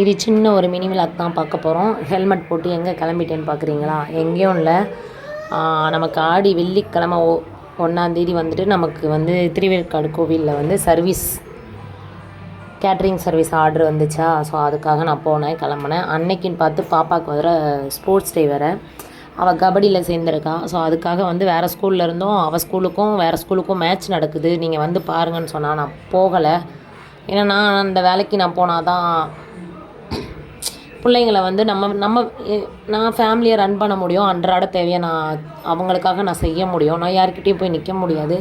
இது சின்ன ஒரு மினி விளாக் தான் பார்க்க போகிறோம். ஹெல்மெட் போட்டு எங்கே கிளம்பிட்டேன்னு பார்க்குறீங்களா? எங்கேயும் இல்லை. நமக்கு ஆடி வெள்ளிக்கிழமை 1ஆம் தேதி வந்துட்டு நமக்கு வந்து திருவேற்காடு கோவிலில் வந்து கேட்ரிங் சர்வீஸ் ஆர்டர் வந்துச்சா. ஸோ அதுக்காக நான் போனேன், கிளம்புனேன். அன்னைக்குன்னு பார்த்து பாப்பாவுக்கு வர ஸ்போர்ட்ஸ் டே வேறு. அவள் கபடியில் சேர்ந்துருக்கா. ஸோ அதுக்காக வந்து வேறு ஸ்கூலில் இருந்தும் அவள் ஸ்கூலுக்கும் வேறு ஸ்கூலுக்கும் மேட்ச் நடக்குது, நீங்கள் வந்து பாருங்கன்னு சொன்னால் நான் போகலை. ஏன்னா நான் அந்த வேலைக்கு நான் போனால் தான் பிள்ளைங்களை வந்து நான் ஃபேமிலியை ரன் பண்ண முடியும். அன்றாட தேவையை நான் அவங்களுக்காக நான் செய்ய முடியும். நான் யார்கிட்டையும் போய் நிற்க முடியாது.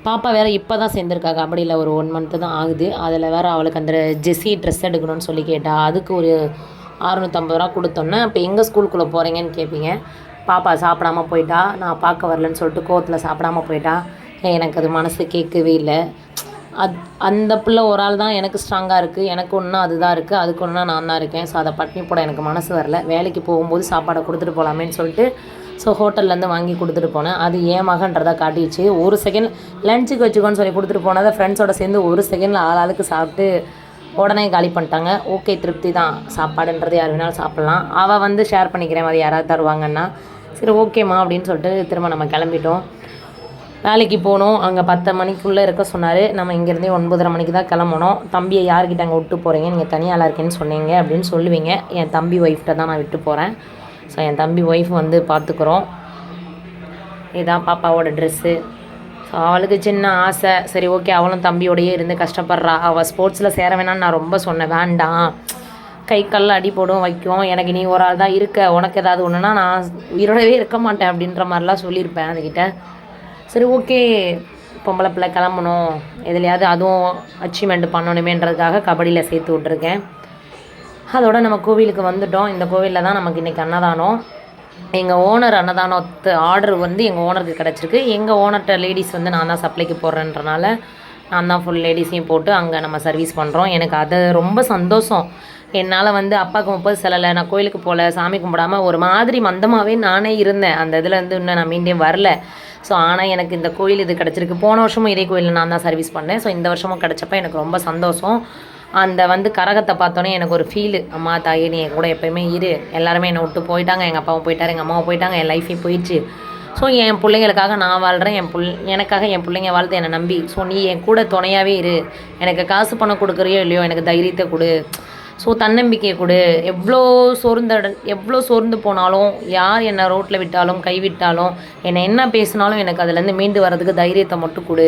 பாப்பா வேறு இப்போ தான் சேர்ந்துருக்கா கபடியில், ஒரு 1 மந்த்து தான் ஆகுது. அதில் வேறு அவளுக்கு அந்த ஜெஸ்ஸி ட்ரெஸ் எடுக்கணும்னு சொல்லி கேட்டால் அதுக்கு ஒரு 650 ரூபா கொடுத்தோன்னே. இப்போ எங்கள் ஸ்கூலுக்குள்ளே போகிறீங்கன்னு கேட்பீங்க. பாப்பா சாப்பிடாம போயிட்டா, நான் பார்க்க வரலன்னு சொல்லிட்டு கோவத்தில் சாப்பிடாம போயிட்டா. எனக்கு அது மனசு கேட்கவே இல்லை. அந்த பிள்ளை ஒரு ஆள் தான் எனக்கு ஸ்ட்ராங்காக இருக்குது. எனக்கு ஒன்றா அதுதான் இருக்குது, அதுக்கு ஒன்றா நான் தான் இருக்கேன். ஸோ அதை பட்டினி போட எனக்கு மனசு வரல. வேலைக்கு போகும்போது சாப்பாடை கொடுத்துட்டு போகலாமேன்னு சொல்லிட்டு ஸோ ஹோட்டல்லேருந்து வாங்கி கொடுத்துட்டு போனேன். அது ஏன் மகன்றதை காட்டிடுச்சு. ஒரு செகண்ட் லஞ்சுக்கு வச்சுக்கோன்னு சொல்லி கொடுத்துட்டு போனதை ஃப்ரெண்ட்ஸோட சேர்ந்து ஒரு செகண்டில் ஆளுக்கு சாப்பிட்டு உடனே காலி பண்ணிட்டாங்க. ஓகே, திருப்தி தான். சாப்பாடுன்றது யார் வேணாலும் சாப்பிட்லாம். அவள் வந்து ஷேர் பண்ணிக்கிறேன், அது யாராவது தருவாங்கன்னா சரி ஓகேம்மா அப்படின்னு சொல்லிட்டு திரும்ப நம்ம கிளம்பிட்டோம். வேலைக்கு போனோம். அங்கே 10 மணிக்குள்ளே இருக்க சொன்னார். நம்ம இங்கேருந்தே 9:30 மணிக்கு தான் கிளம்பணும். தம்பியை யார்கிட்ட அங்கே விட்டு போகிறீங்க, நீங்கள் தனியாளாக இருக்கேன்னு சொன்னீங்க அப்படின்னு சொல்லுவீங்க. என் தம்பி ஒய்ஃப்கிட்ட தான் நான் விட்டு போகிறேன். ஸோ என் தம்பி ஒய்ஃப் வந்து பார்த்துக்குறோம். இதுதான் பாப்பாவோட ட்ரெஸ்ஸு. ஸோ அவளுக்கு சின்ன ஆசை. சரி ஓகே, அவளும் தம்பியோடையே இருந்து கஷ்டப்படுறா. அவள் ஸ்போர்ட்ஸில் சேர வேணான்னு நான் ரொம்ப சொன்னேன். வேண்டாம், கை கல் அடி போடும் வைக்கும், எனக்கு நீ ஒரு ஆள் தான் இருக்க, உனக்கு ஏதாவது ஒன்றுனா நான் உயிரோடவே இருக்க மாட்டேன் அப்படின்ற மாதிரிலாம் சொல்லியிருப்பேன் அதுக்கிட்ட. சரி ஓகே, பொம்பளை பிள்ளை கிளம்பணும், எதுலையாவது அதுவும் அச்சீவ்மெண்ட் பண்ணணுமேன்றதுக்காக கபடியில் சேர்த்து விட்ருக்கேன். அதோடு நம்ம கோவிலுக்கு வந்துவிட்டோம். இந்த கோவிலில் தான் நமக்கு இன்றைக்கி அன்னதானம். எங்கள் ஓனர் அன்னதானத்து ஆர்டர் வந்து எங்கள் ஓனருக்கு கிடச்சிருக்கு. எங்கள் ஓனர்கிட்ட லேடிஸ் வந்து நான் தான் சப்ளைக்கு போடுறேன்றனால நான் தான் ஃபுல் லேடிஸையும் போட்டு அங்கே நம்ம சர்வீஸ் பண்ணுறோம். எனக்கு அது ரொம்ப சந்தோஷம். என்னால் வந்து அப்பாவுக்கு 30 செல்லலை, நான் கோயிலுக்கு போகல, சாமி கும்பிடாமல் ஒரு மாதிரி மந்தமாகவே நானே இருந்தேன். அந்த இதில் வந்து இன்னும் நான் மீண்டே வரல. ஸோ ஆனால் எனக்கு இந்த கோயில் இது கிடச்சிருக்கு. போன வருஷமும் இதே கோயிலில் நான் தான் சர்வீஸ் பண்ணேன். ஸோ இந்த வருஷமும் கிடச்சப்ப எனக்கு ரொம்ப சந்தோஷம். அந்த வந்து கரகத்தை பார்த்தோன்னே எனக்கு ஒரு ஃபீலு, அம்மா தாயே நீ கூட எப்போயுமே இரு. எல்லாருமே என்னை விட்டு போயிட்டாங்க. எங்கள் அப்பாவும் போயிட்டார், எங்கள் அம்மாவும் போயிட்டாங்க, என் லைஃபே போயிடுச்சு. ஸோ என் பிள்ளைங்களுக்காக நான் வாழ்கிறேன், எனக்காக என் பிள்ளைங்க வாழ்த்து என்னை நம்பி. ஸோ நீ என் கூட துணையாகவே இரு. எனக்கு காசு பணம் கொடுக்குறியோ இல்லையோ, எனக்கு தைரியத்தை கொடு. ஸோ தன்னம்பிக்கையை கொடு. எவ்வளோ சோர்ந்து போனாலும், யார் என்னை ரோட்டில் விட்டாலும், கைவிட்டாலும், என்னை என்ன பேசினாலும் எனக்கு அதுலேருந்து மீண்டு வர்றதுக்கு தைரியத்தை மட்டும் கொடு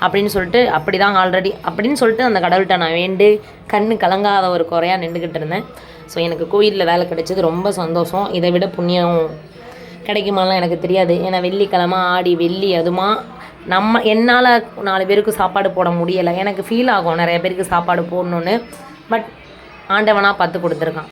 அப்படின்னு சொல்லிட்டு, அப்படி தான் ஆல்ரெடி அப்படின்னு சொல்லிட்டு அந்த கடவுள்கிட்ட நான் வேண்டு கண்ணு கலங்காத ஒரு குறையாக நின்றுக்கிட்டு இருந்தேன். ஸோ எனக்கு கோயிலில் வேலை கிடைச்சது ரொம்ப சந்தோஷம். இதை விட புண்ணியம் கிடைக்குமாலாம் எனக்கு தெரியாது. ஏன்னா வெள்ளிக்கிழமை ஆடி வெள்ளி அதுமா என்னால் 4 பேருக்கு சாப்பாடு போட முடியலை. எனக்கு ஃபீல் ஆகும் நிறைய பேருக்கு சாப்பாடு போடணுன்னு. பட் ஆண்டவனாக பார்த்து கொடுத்துருக்கான்.